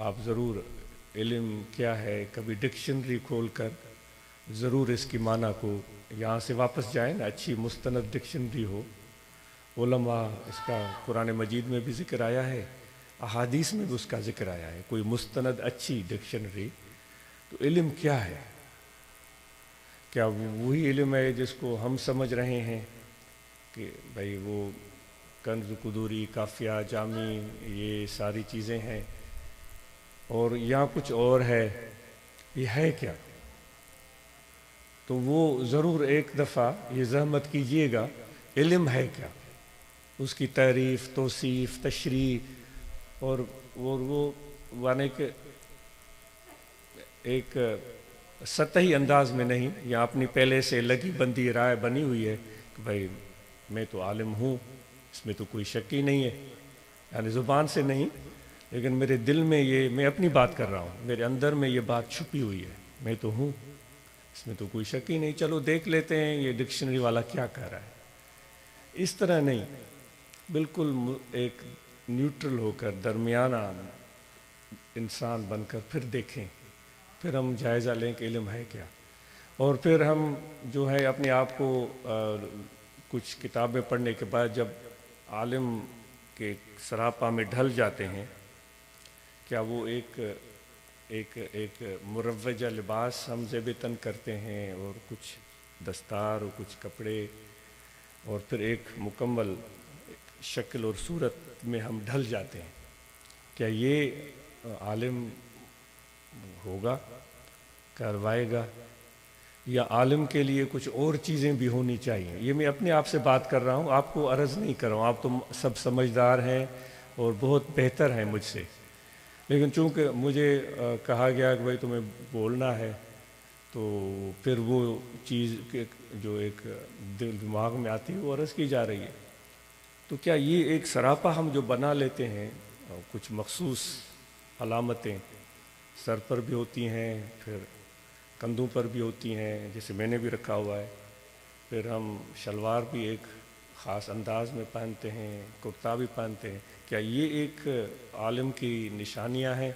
آپ ضرور علم کیا ہے کبھی ڈکشنری کھول کر ضرور اس کی معنی کو یہاں سے واپس جائیں نا، اچھی مستند ڈکشنری ہو. علماء اس کا قرآن مجید میں بھی ذکر آیا ہے، احادیث میں بھی اس کا ذکر آیا ہے، کوئی مستند اچھی ڈکشنری. تو علم کیا ہے؟ کیا وہی علم ہے جس کو ہم سمجھ رہے ہیں کہ بھائی وہ کنز قدوری کافیہ جامی یہ ساری چیزیں ہیں، اور یہاں کچھ اور ہے؟ یہ ہے کیا؟ تو وہ ضرور ایک دفعہ یہ زحمت کیجئے گا، علم ہے کیا، اس کی تعریف توصیف تشریح اور وہ یعنی کہ ایک سطحی انداز میں نہیں، یا اپنی پہلے سے لگی بندی رائے بنی ہوئی ہے کہ بھائی میں تو عالم ہوں، اس میں تو کوئی شک ہی نہیں ہے، یعنی زبان سے نہیں لیکن میرے دل میں یہ، میں اپنی بات کر رہا ہوں، میرے اندر میں یہ بات چھپی ہوئی ہے، میں تو ہوں، اس میں تو کوئی شک ہی نہیں، چلو دیکھ لیتے ہیں یہ ڈکشنری والا کیا کہہ رہا ہے. اس طرح نہیں، بالکل ایک نیوٹرل ہو کر درمیانہ انسان بن کر پھر دیکھیں، پھر ہم جائزہ لیں کہ علم ہے کیا. اور پھر ہم جو ہے اپنے آپ کو کچھ کتابیں پڑھنے کے بعد جب عالم کے سراپا میں ڈھل جاتے ہیں، کیا وہ ایک مروجہ لباس ہم زیب تن کرتے ہیں اور کچھ دستار اور کچھ کپڑے اور پھر ایک مکمل شکل اور صورت میں ہم ڈھل جاتے ہیں، کیا یہ عالم ہوگا، کروائے گا؟ یا عالم کے لیے کچھ اور چیزیں بھی ہونی چاہیے؟ یہ میں اپنے آپ سے بات کر رہا ہوں، آپ کو عرض نہیں کر رہا ہوں، آپ تو سب سمجھدار ہیں اور بہت بہتر ہیں مجھ سے، لیکن چونکہ مجھے کہا گیا کہ بھائی تمہیں بولنا ہے، تو پھر وہ چیز جو ایک دماغ میں آتی ہے وہ عرض کی جا رہی ہے. تو کیا یہ ایک سراپا ہم جو بنا لیتے ہیں، کچھ مخصوص علامتیں سر پر بھی ہوتی ہیں، پھر کندھوں پر بھی ہوتی ہیں جیسے میں نے بھی رکھا ہوا ہے، پھر ہم شلوار بھی ایک خاص انداز میں پہنتے ہیں، کرتا بھی پہنتے ہیں، کیا یہ ایک عالم کی نشانیاں ہیں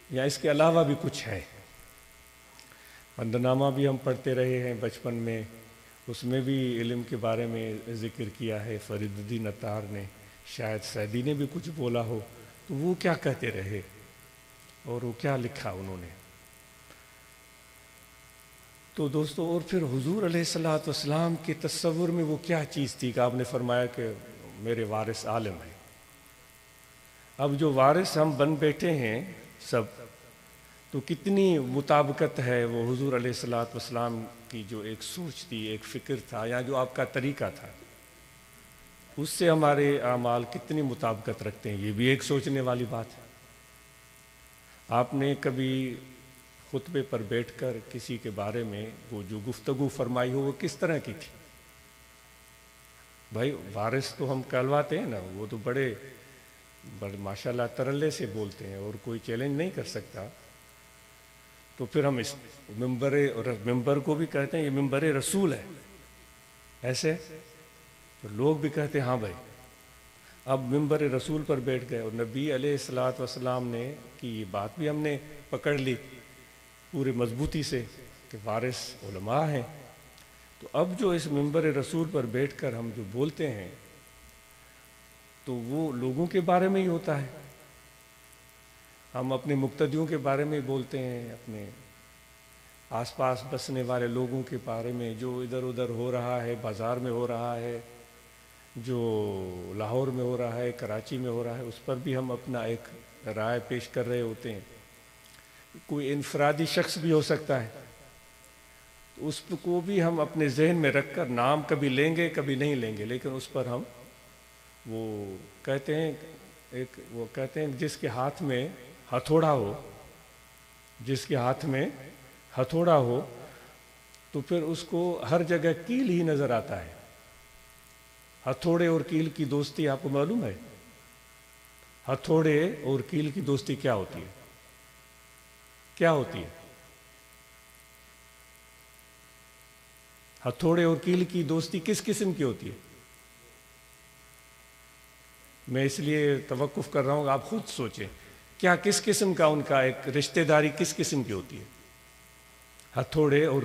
یا اس کے علاوہ بھی کچھ ہے؟ بندنامہ بھی ہم پڑھتے رہے ہیں بچپن میں، اس میں بھی علم کے بارے میں ذکر کیا ہے فرید الدین عطار نے، شاید سعدی نے بھی کچھ بولا ہو، تو وہ کیا کہتے رہے اور وہ کیا لکھا انہوں نے. تو دوستو، اور پھر حضور علیہ الصلوۃ والسلام کے تصور میں وہ کیا چیز تھی کہ آپ نے فرمایا کہ میرے وارث عالم ہیں. اب جو وارث ہم بن بیٹھے ہیں سب، تو کتنی مطابقت ہے وہ حضور علیہ الصلوۃ والسلام کی جو ایک سوچ تھی، ایک فکر تھا، یا جو آپ کا طریقہ تھا، اس سے ہمارے اعمال کتنی مطابقت رکھتے ہیں؟ یہ بھی ایک سوچنے والی بات ہے. آپ نے کبھی خطبے پر بیٹھ کر کسی کے بارے میں وہ جو گفتگو فرمائی ہو وہ کس طرح کی تھی؟ بھائی وارث تو ہم کہلواتے ہیں نا، وہ تو بڑے ماشاءاللہ ترلے سے بولتے ہیں اور کوئی چیلنج نہیں کر سکتا. تو پھر ہم اس ممبر کو بھی کہتے ہیں یہ ممبر رسول ہے، ایسے تو لوگ بھی کہتے ہیں ہاں بھائی. اب ممبر رسول پر بیٹھ گئے اور نبی علیہ الصلوۃ والسلام نے کی یہ بات بھی ہم نے پکڑ لی پورے مضبوطی سے کہ وارث علماء ہیں. تو اب جو اس ممبر رسول پر بیٹھ کر ہم جو بولتے ہیں تو وہ لوگوں کے بارے میں ہی ہوتا ہے. ہم اپنے مقتدیوں کے بارے میں بولتے ہیں، اپنے آس پاس بسنے والے لوگوں کے بارے میں، جو ادھر ادھر ہو رہا ہے، بازار میں ہو رہا ہے، جو لاہور میں ہو رہا ہے، کراچی میں ہو رہا ہے، اس پر بھی ہم اپنا ایک رائے پیش کر رہے ہوتے ہیں. کوئی انفرادی شخص بھی ہو سکتا ہے، تو اس کو بھی ہم اپنے ذہن میں رکھ کر نام کبھی لیں گے کبھی نہیں لیں گے، لیکن اس پر ہم وہ کہتے ہیں جس کے ہاتھ میں ہتھوڑا ہو، جس کے ہاتھ میں ہتھوڑا ہو تو پھر اس کو ہر جگہ کیل ہی نظر آتا ہے. ہتھوڑے اور کیل کی دوستی آپ کو معلوم ہے؟ ہتھوڑے اور کیل کی دوستی کیا ہوتی ہے؟ کیا ہوتی ہے؟ ہتھوڑے اور کیل کی دوستی کس قسم کی ہوتی ہے؟ میں اس لیے توقف کر رہا ہوں کہ آپ خود سوچیں کیا کس قسم کا ان کا ایک رشتہ داری کس قسم کی ہوتی ہے؟ ہتھوڑے اور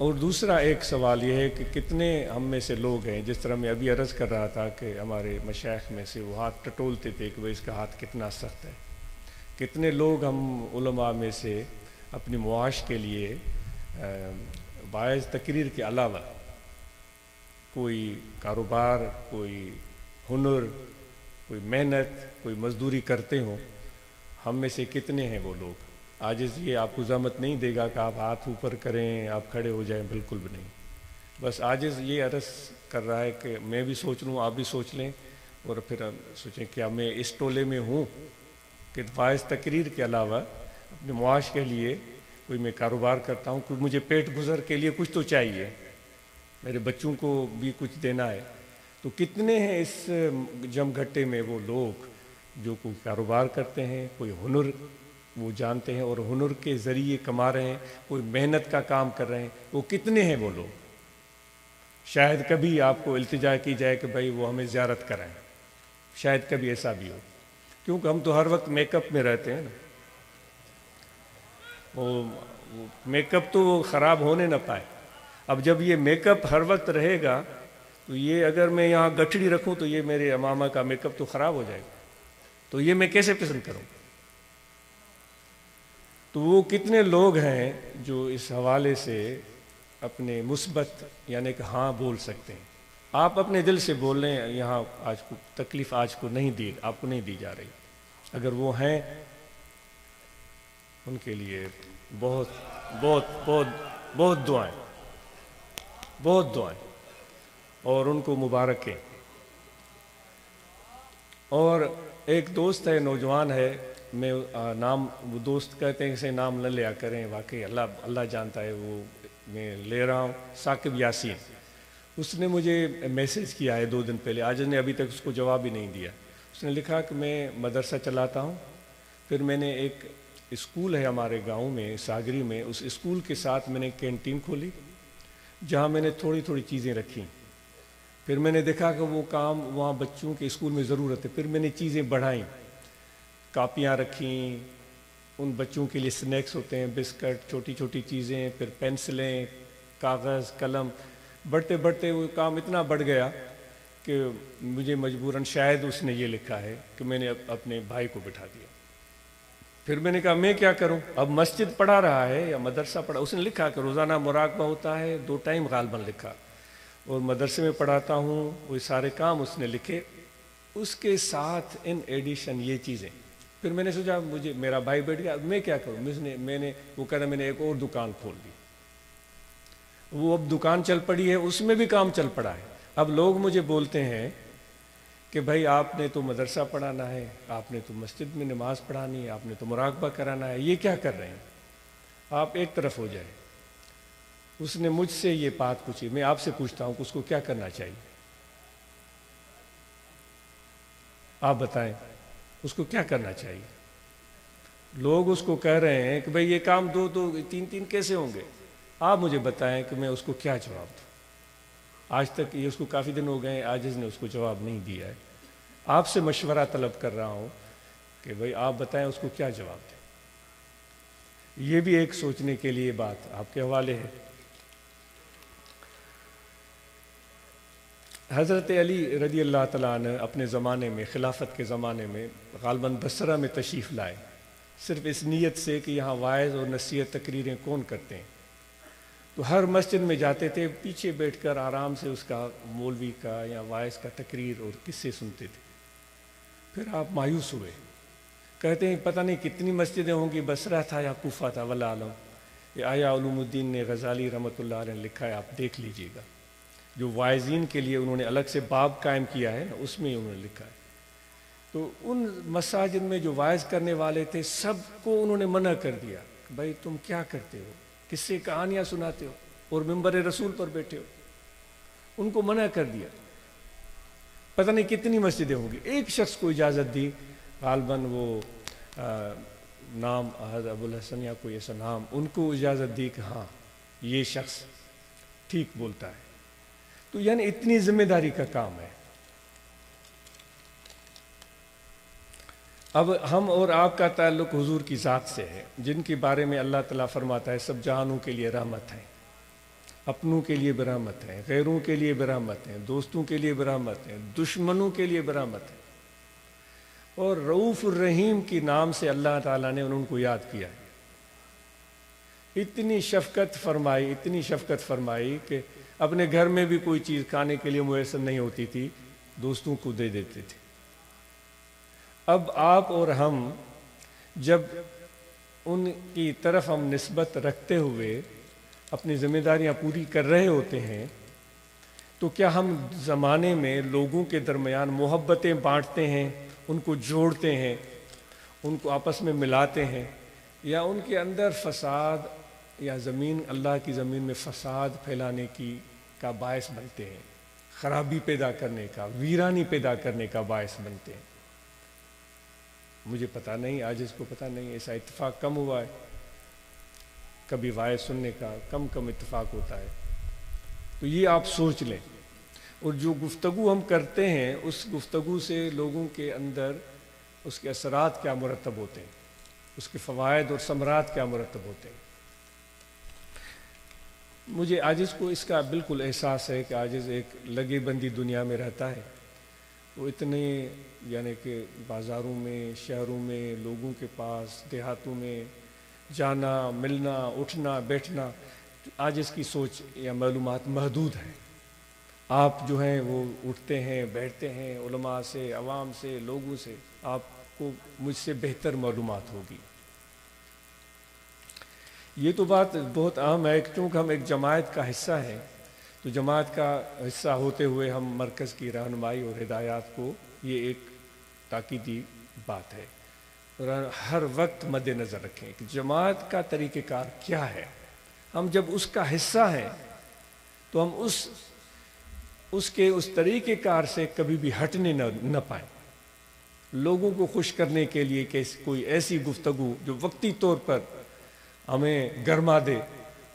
اور دوسرا ایک سوال یہ ہے کہ کتنے ہم میں سے لوگ ہیں، جس طرح میں ابھی عرض کر رہا تھا کہ ہمارے مشائخ میں سے وہ ہاتھ ٹٹولتے تھے کہ وہ اس کا ہاتھ کتنا سخت ہے، کتنے لوگ ہم علماء میں سے اپنی معاش کے لیے باعث تقریر کے علاوہ کوئی کاروبار، کوئی ہنر، کوئی محنت، کوئی مزدوری کرتے ہوں. ہم میں سے کتنے ہیں وہ لوگ؟ عاجز یہ آپ کو زحمت نہیں دے گا کہ آپ ہاتھ اوپر کریں، آپ کھڑے ہو جائیں، بالکل بھی نہیں. بس عاجز یہ عرض کر رہا ہے کہ میں بھی سوچ لوں، آپ بھی سوچ لیں، اور پھر سوچیں کیا میں اس ٹولے میں ہوں کہ باعث تقریر کے علاوہ اپنے معاش کے لیے کوئی میں کاروبار کرتا ہوں، کوئی مجھے پیٹ گزر کے لیے کچھ تو چاہیے، میرے بچوں کو بھی کچھ دینا ہے. تو کتنے ہیں اس جم گھٹے میں وہ لوگ جو کوئی کاروبار کرتے ہیں، کوئی ہنر وہ جانتے ہیں اور ہنر کے ذریعے کما رہے ہیں، کوئی محنت کا کام کر رہے ہیں، وہ کتنے ہیں وہ لوگ؟ شاید کبھی آپ کو التجا کی جائے کہ بھائی وہ ہمیں زیارت کرائیں، شاید کبھی ایسا بھی ہو، کیونکہ ہم تو ہر وقت میک اپ میں رہتے ہیں نا. وہ میک اپ تو خراب ہونے نہ پائے. اب جب یہ میک اپ ہر وقت رہے گا تو یہ اگر میں یہاں گٹھڑی رکھوں تو یہ میرے امامہ کا میک اپ تو خراب ہو جائے گا، تو یہ میں کیسے پسند کروں؟ تو وہ کتنے لوگ ہیں جو اس حوالے سے اپنے مثبت یعنی کہ ہاں بول سکتے ہیں. آپ اپنے دل سے بول لیں، یہاں آج کو تکلیف آج کو نہیں دی، آپ کو نہیں دی جا رہی. اگر وہ ہیں ان کے لیے بہت بہت بہت بہت دعائیں، بہت دعائیں، اور ان کو مبارکیں. اور ایک دوست ہے، نوجوان ہے، میں نام وہ دوست کہتے ہیں اسے نام نہ لیا کریں، واقعی اللہ جانتا ہے، وہ میں لے رہا ہوں، ثاقب یاسین. اس نے مجھے میسیج کیا ہے 2 دن پہلے، آج نے ابھی تک اس کو جواب ہی نہیں دیا. اس نے لکھا کہ میں مدرسہ چلاتا ہوں، پھر میں نے ایک اسکول ہے ہمارے گاؤں میں ساگری میں، اس اسکول کے ساتھ میں نے کینٹین کھولی جہاں میں نے تھوڑی تھوڑی چیزیں رکھیں. پھر میں نے دیکھا کہ وہ کام وہاں بچوں کے اسکول میں ضرورت ہے، پھر میں نے چیزیں بڑھائیں، کاپیاں رکھیں، ان بچوں کے لیے سنیکس ہوتے ہیں، بسکٹ، چھوٹی چھوٹی چیزیں، پھر پینسلیں، کاغذ، قلم. بڑھتے بڑھتے وہ کام اتنا بڑھ گیا کہ مجھے مجبوراً شاید اس نے یہ لکھا ہے کہ میں نے اپنے بھائی کو بٹھا دیا. پھر میں نے کہا میں کیا کروں؟ اب مسجد پڑھا رہا ہے یا مدرسہ پڑھا؟ اس نے لکھا کہ روزانہ مراقبہ ہوتا ہے، 2 ٹائم غالباً لکھا، اور مدرسے میں پڑھاتا ہوں، وہ سارے کام اس نے لکھے، اس کے ساتھ ان ایڈیشن یہ چیزیں. پھر میں نے سوچا مجھے میرا بھائی بیٹھ گیا، میں کیا کروں؟ وہ کہا میں نے ایک اور دکان کھول دی. وہ اب دکان چل پڑی ہے، اس میں بھی کام چل پڑا ہے. اب لوگ مجھے بولتے ہیں کہ بھائی آپ نے تو مدرسہ پڑھانا ہے، آپ نے تو مسجد میں نماز پڑھانی ہے، آپ نے تو مراقبہ کرانا ہے، یہ کیا کر رہے ہیں؟ آپ ایک طرف ہو جائیں. اس نے مجھ سے یہ بات پوچھی، میں آپ سے پوچھتا ہوں کہ اس کو کیا کرنا چاہیے؟ آپ بتائیں اس کو کیا کرنا چاہیے؟ لوگ اس کو کہہ رہے ہیں کہ بھئی یہ کام 2 2 3 3 کیسے ہوں گے؟ آپ مجھے بتائیں کہ میں اس کو کیا جواب دوں؟ آج تک یہ اس کو کافی دن ہو گئے، عاجز نے اس کو جواب نہیں دیا ہے. آپ سے مشورہ طلب کر رہا ہوں کہ بھئی آپ بتائیں اس کو کیا جواب دیں. یہ بھی ایک سوچنے کے لیے بات آپ کے حوالے ہے. حضرت علی رضی اللہ تعالیٰ عنہ اپنے زمانے میں، خلافت کے زمانے میں، غالباً بصرہ میں تشریف لائے، صرف اس نیت سے کہ یہاں واعظ اور نصیحت تقریریں کون کرتے ہیں. تو ہر مسجد میں جاتے تھے، پیچھے بیٹھ کر آرام سے اس کا مولوی کا یا واعظ کا تقریر اور قصے سنتے تھے. پھر آپ مایوس ہوئے، کہتے ہیں پتہ نہیں کتنی مسجدیں ہوں گی، بصرہ تھا یا کوفہ تھا، واللہ عالم. یہ آیا علوم الدین نے غزالی رحمۃ اللہ علیہ نے لکھا ہے، آپ دیکھ لیجئے گا. جو واعظین کے لیے انہوں نے الگ سے باب قائم کیا ہے، اس میں انہوں نے لکھا ہے. تو ان مساجد میں جو واعظ کرنے والے تھے سب کو انہوں نے منع کر دیا کہ بھائی تم کیا کرتے ہو، کس سے کہانیاں سناتے ہو اور ممبر رسول پر بیٹھے ہو. ان کو منع کر دیا. پتہ نہیں کتنی مسجدیں ہوں گی. ایک شخص کو اجازت دی، غالباً وہ نام ابو الحسن یا کوئی ایسا نام، ان کو اجازت دی کہ ہاں یہ شخص ٹھیک بولتا ہے. تو یعنی اتنی ذمہ داری کا کام ہے. اب ہم اور آپ کا تعلق حضور کی ذات سے ہے، جن کے بارے میں اللہ تعالیٰ فرماتا ہے سب جہانوں کے لیے رحمت ہے. اپنوں کے لیے برحمت ہیں، غیروں کے لیے برحمت ہیں، دوستوں کے لیے برحمت ہیں، دشمنوں کے لیے برحمت ہیں، اور رؤوف الرحیم کے نام سے اللہ تعالیٰ نے ان کو یاد کیا ہے۔ اتنی شفقت فرمائی کہ اپنے گھر میں بھی کوئی چیز کھانے کے لیے میسر نہیں ہوتی تھی، دوستوں کو دے دیتے تھے۔ اب آپ اور ہم جب ان کی طرف ہم نسبت رکھتے ہوئے اپنی ذمہ داریاں پوری کر رہے ہوتے ہیں، تو کیا ہم زمانے میں لوگوں کے درمیان محبتیں بانٹتے ہیں، ان کو جوڑتے ہیں، ان کو آپس میں ملاتے ہیں، یا ان کے اندر فساد یا اللہ کی زمین میں فساد پھیلانے کا باعث بنتے ہیں، خرابی پیدا کرنے کا، ویرانی پیدا کرنے کا باعث بنتے ہیں؟ مجھے پتہ نہیں، آج اس کو پتہ نہیں، ایسا اتفاق کم ہوا ہے، کبھی وائس سننے کا کم اتفاق ہوتا ہے۔ تو یہ آپ سوچ لیں، اور جو گفتگو ہم کرتے ہیں اس گفتگو سے لوگوں کے اندر اس کے اثرات کیا مرتب ہوتے ہیں، اس کے فوائد اور ثمرات کیا مرتب ہوتے ہیں۔ مجھے عاجز کو اس کا بالکل احساس ہے کہ عاجز ایک لگے بندی دنیا میں رہتا ہے، وہ اتنے یعنی کہ بازاروں میں، شہروں میں، لوگوں کے پاس، دیہاتوں میں جانا، ملنا، اٹھنا، بیٹھنا، عاجز کی سوچ یا معلومات محدود ہے۔ آپ جو ہیں وہ اٹھتے ہیں، بیٹھتے ہیں، علماء سے، عوام سے، لوگوں سے، آپ کو مجھ سے بہتر معلومات ہوگی۔ یہ تو بات بہت اہم ہے، چونکہ ہم ایک جماعت کا حصہ ہیں، تو جماعت کا حصہ ہوتے ہوئے ہم مرکز کی رہنمائی اور ہدایات کو، یہ ایک تاکیدی بات ہے، اور ہر وقت مد نظر رکھیں کہ جماعت کا طریقہ کار کیا ہے۔ ہم جب اس کا حصہ ہیں تو ہم اس طریقہ کار سے کبھی بھی ہٹنے نہ پائیں۔ لوگوں کو خوش کرنے کے لیے کہ کوئی ایسی گفتگو جو وقتی طور پر ہمیں گرما دے،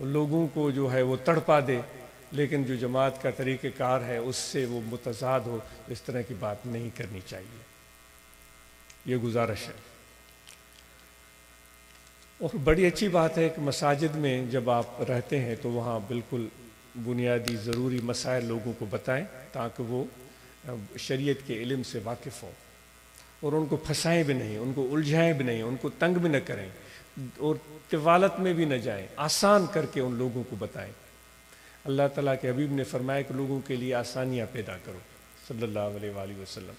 لوگوں کو جو ہے وہ تڑپا دے، لیکن جو جماعت کا طریقہ کار ہے اس سے وہ متضاد ہو، اس طرح کی بات نہیں کرنی چاہیے، یہ گزارش ہے۔ اور بڑی اچھی بات ہے کہ مساجد میں جب آپ رہتے ہیں تو وہاں بالکل بنیادی ضروری مسائل لوگوں کو بتائیں تاکہ وہ شریعت کے علم سے واقف ہوں، اور ان کو پھنسائیں بھی نہیں، ان کو الجھائیں بھی نہیں، ان کو تنگ بھی نہ کریں، اور طوالت میں بھی نہ جائیں، آسان کر کے ان لوگوں کو بتائیں۔ اللہ تعالیٰ کے حبیب نے فرمایا کہ لوگوں کے لیے آسانیاں پیدا کرو، صلی اللہ علیہ وآلہ وسلم۔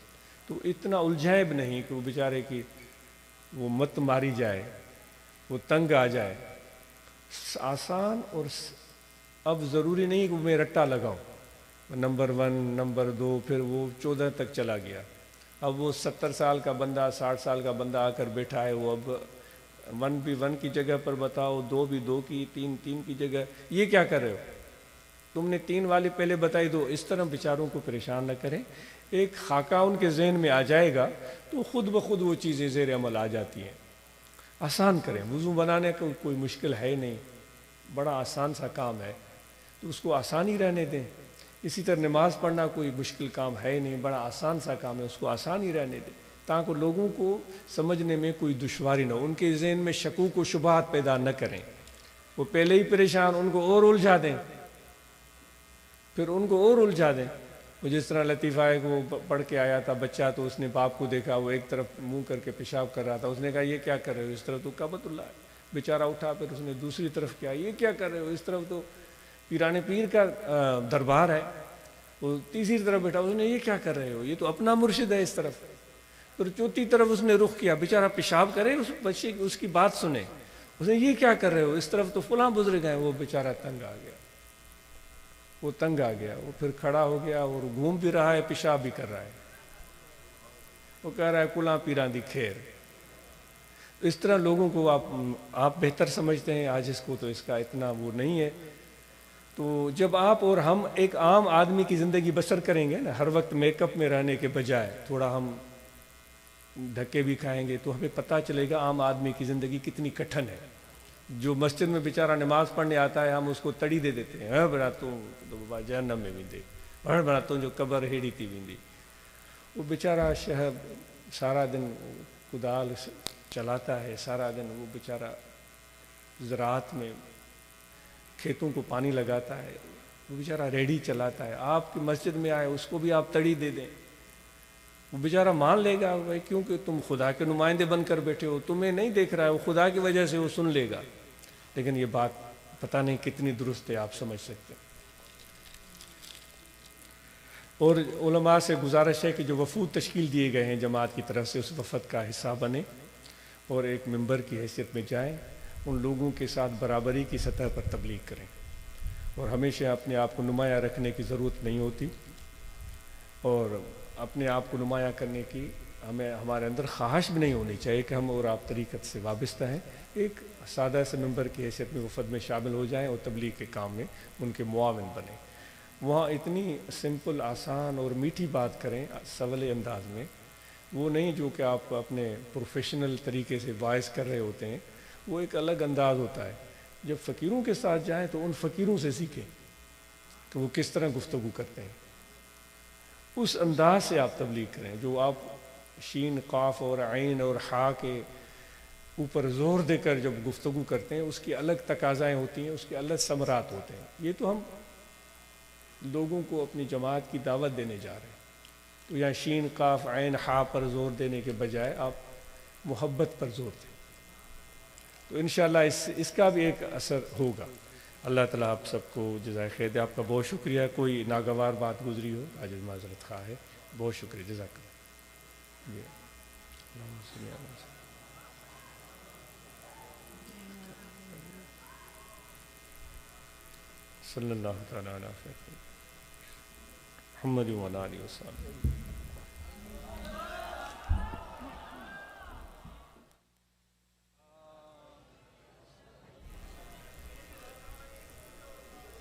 تو اتنا الجھائیں بھی نہیں کہ وہ بیچارے کی وہ مت ماری جائے، وہ تنگ آ جائے، آسان۔ اور اب ضروری نہیں کہ میں رٹا لگاؤں، نمبر 1، نمبر 2، پھر وہ 14 تک چلا گیا، اب وہ 70 سال کا بندہ، 60 سال کا بندہ آ کر بیٹھا ہے، وہ اب 1 بھی 1 کی جگہ پر بتاؤ، 2 بھی 2 کی، 3 کی جگہ، یہ کیا کر رہے ہو؟ تم نے 3 والی پہلے بتائی، دو۔ اس طرح بیچاروں کو پریشان نہ کریں، ایک خاکہ ان کے ذہن میں آ جائے گا تو خود بخود وہ چیزیں زیر عمل آ جاتی ہیں۔ آسان کریں، وضو بنانے کا کوئی مشکل ہے ہی نہیں، بڑا آسان سا کام ہے، تو اس کو آسان ہی رہنے دیں۔ اسی طرح نماز پڑھنا کوئی مشکل کام ہے ہی نہیں، بڑا آسان سا کام ہے، اس کو آسان ہی رہنے دیں تاکہ لوگوں کو سمجھنے میں کوئی دشواری نہ ہو، ان کے ذہن میں شکوک و شبہات پیدا نہ کریں، وہ پہلے ہی پریشان، ان کو اور الجھا دیں، پھر ان کو اور الجھا دیں۔ وہ جس طرح لطیفہ ہے کہ وہ پڑھ کے آیا تھا بچہ، تو اس نے باپ کو دیکھا، وہ ایک طرف منہ کر کے پیشاب کر رہا تھا، اس نے کہا یہ کیا کر رہے ہو؟ اس طرف تو کعبۃ اللہ ہے۔ بیچارہ اٹھا، پھر اس نے دوسری طرف کیا، یہ کیا کر رہے ہو؟ اس طرف تو پیران پیر کا دربار ہے۔ وہ تیسری طرف بیٹھا، اس نے یہ کیا کر رہے ہو؟ یہ تو اپنا مرشد ہے اس طرف۔ پھر چوتھی طرف اس نے رخ کیا، بیچارہ پیشاب کرے، اس بچے اس کی بات سنے، اس نے یہ کیا کر رہے ہو؟ اس طرف تو فلاں بزرگ ہیں۔ وہ بیچارہ تنگ آ گیا، وہ تنگ آ گیا، وہ پھر کھڑا ہو گیا اور گھوم بھی رہا ہے، پیشاب بھی کر رہا ہے، وہ کہہ رہا ہے کلاں پیراں دی خیر۔ اس طرح لوگوں کو آپ بہتر سمجھتے ہیں، آج اس کو تو اس کا اتنا وہ نہیں ہے۔ تو جب آپ اور ہم ایک عام آدمی کی زندگی بسر کریں گے نا، ہر وقت میک اپ میں رہنے کے بجائے تھوڑا ہم دھکے بھی کھائیں گے، تو ہمیں پتہ چلے گا عام آدمی کی زندگی کتنی کٹھن ہے۔ جو مسجد میں بیچارہ نماز پڑھنے آتا ہے، ہم اس کو تڑی دے دیتے ہیں، ہاں بڑا تو بابا جہنم میں ویندے، ہاں بڑا تو جو قبر ہیڑی تھی ویندی۔ وہ بیچارہ شہر سارا دن کدال چلاتا ہے، سارا دن وہ بیچارہ زراعت میں کھیتوں کو پانی لگاتا ہے، وہ بیچارہ ریڈی چلاتا ہے، آپ کی مسجد میں آئے اس کو بھی آپ تڑی دے دیں، وہ بیچارہ مان لے گا بھائی، کیونکہ تم خدا کے نمائندے بن کر بیٹھے ہو، تمہیں نہیں دیکھ رہا ہے، وہ خدا کی وجہ سے وہ سن لے گا۔ لیکن یہ بات پتہ نہیں کتنی درست ہے، آپ سمجھ سکتے ہیں۔ اور علماء سے گزارش ہے کہ جو وفود تشکیل دیے گئے ہیں جماعت کی طرف سے، اس وفد کا حصہ بنیں اور ایک ممبر کی حیثیت میں جائیں، ان لوگوں کے ساتھ برابری کی سطح پر تبلیغ کریں، اور ہمیشہ اپنے آپ کو نمایاں رکھنے کی ضرورت نہیں ہوتی، اور اپنے آپ کو نمایاں کرنے کی ہمارے اندر خواہش بھی نہیں ہونی چاہیے کہ ہم اور آپ طریقت سے وابستہ ہیں۔ ایک سادہ سے ممبر کی حیثیت میں وفد میں شامل ہو جائیں اور تبلیغ کے کام میں ان کے معاون بنیں۔ وہاں اتنی سمپل، آسان اور میٹھی بات کریں سولے انداز میں، وہ نہیں جو کہ آپ اپنے پروفیشنل طریقے سے وائز کر رہے ہوتے ہیں، وہ ایک الگ انداز ہوتا ہے۔ جب فقیروں کے ساتھ جائیں تو ان فقیروں سے سیکھیں کہ وہ کس طرح گفتگو کرتے ہیں، اس انداز سے آپ تبلیغ کریں جو آپ شین، قاف اور عین اور حا کے اوپر زور دے کر جب گفتگو کرتے ہیں، اس کی الگ تقاضائیں ہوتی ہیں، اس کے الگ ثمرات ہوتے ہیں۔ یہ تو ہم لوگوں کو اپنی جماعت کی دعوت دینے جا رہے ہیں، تو یہاں شین، قاف، عین، حا پر زور دینے کے بجائے آپ محبت پر زور دیں، تو انشاءاللہ اس کا بھی ایک اثر ہوگا۔ اللہ تعالیٰ آپ سب کو جزائے خیر دے۔ آپ کا بہت شکریہ۔ کوئی ناگوار بات گزری ہو عاجز معذرت خواہ ہے، بہت شکریہ، جزاک اللہ۔ صلی اللہ تعالیٰ علیہ محمد و علیہ وسلم۔